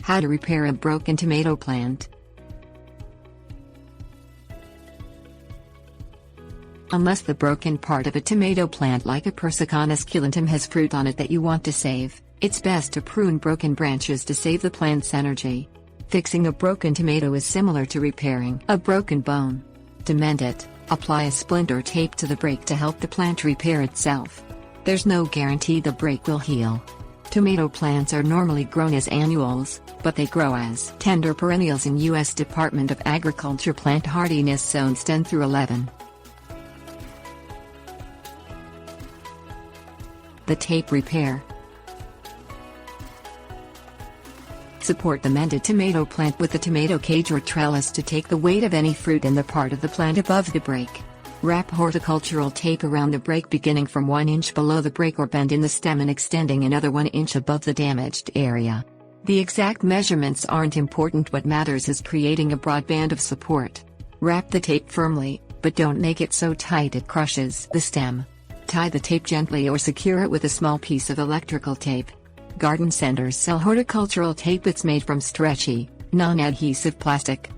How to repair a broken tomato plant. Unless the broken part of a tomato plant Lycopersicon esculentum has fruit on it that you want to save, it's best to prune broken branches to save the plant's energy. Fixing a broken tomato is similar to repairing a broken bone. To mend it, apply a splint or tape to the break to help the plant repair itself. There's no guarantee the break will heal. Tomato plants are normally grown as annuals, but they grow as tender perennials in U.S. Department of Agriculture plant hardiness zones 10 through 11. The tape repair. Support the mended tomato plant with the tomato cage or trellis to take the weight of any fruit in the part of the plant above the break. Wrap horticultural tape around the break beginning from 1 inch below the break or bend in the stem and extending another 1 inch above the damaged area. The exact measurements aren't important, what matters is creating a broad band of support. Wrap the tape firmly, but don't make it so tight it crushes the stem. Tie the tape gently or secure it with a small piece of electrical tape. Garden centers sell horticultural tape. It's made from stretchy, non-adhesive plastic.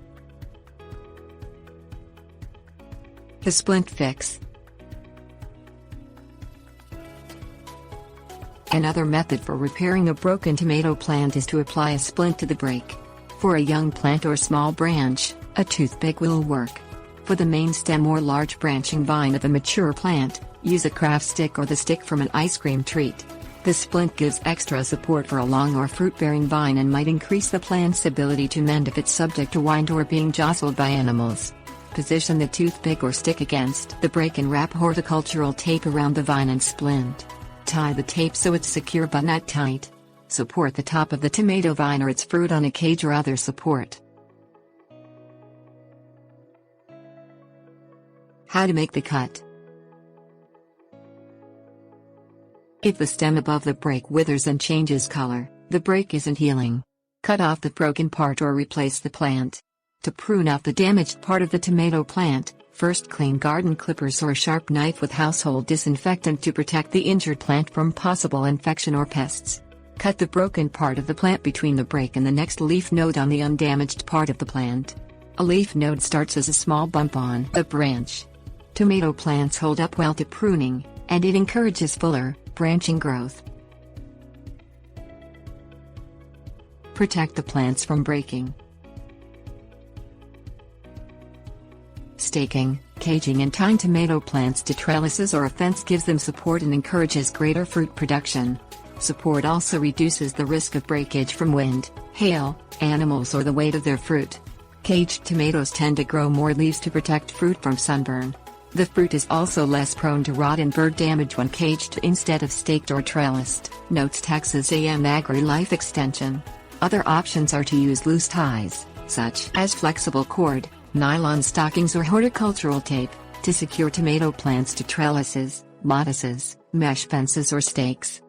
The Splint Fix. Another method for repairing a broken tomato plant is to apply a splint to the break. For a young plant or small branch, a toothpick will work. For the main stem or large branching vine of a mature plant, use a craft stick or the stick from an ice cream treat. The splint gives extra support for a long or fruit-bearing vine and might increase the plant's ability to mend if it's subject to wind or being jostled by animals. Position the toothpick or stick against the break and wrap horticultural tape around the vine and splint. Tie the tape so it's secure but not tight. Support the top of the tomato vine or its fruit on a cage or other support. How to make the cut. If the stem above the break withers and changes color, the break isn't healing. Cut off the broken part or replace the plant. To prune out the damaged part of the tomato plant, first clean garden clippers or a sharp knife with household disinfectant to protect the injured plant from possible infection or pests. Cut the broken part of the plant between the break and the next leaf node on the undamaged part of the plant. A leaf node starts as a small bump on a branch. Tomato plants hold up well to pruning, and it encourages fuller, branching growth. Protect the plants from breaking. Staking, caging and tying tomato plants to trellises or a fence gives them support and encourages greater fruit production. Support also reduces the risk of breakage from wind, hail, animals or the weight of their fruit. Caged tomatoes tend to grow more leaves to protect fruit from sunburn. The fruit is also less prone to rot and bird damage when caged instead of staked or trellised, notes Texas A&M Agri Life Extension. Other options are to use loose ties, such as flexible cord, nylon stockings or horticultural tape, to secure tomato plants to trellises, lattices, mesh fences or stakes.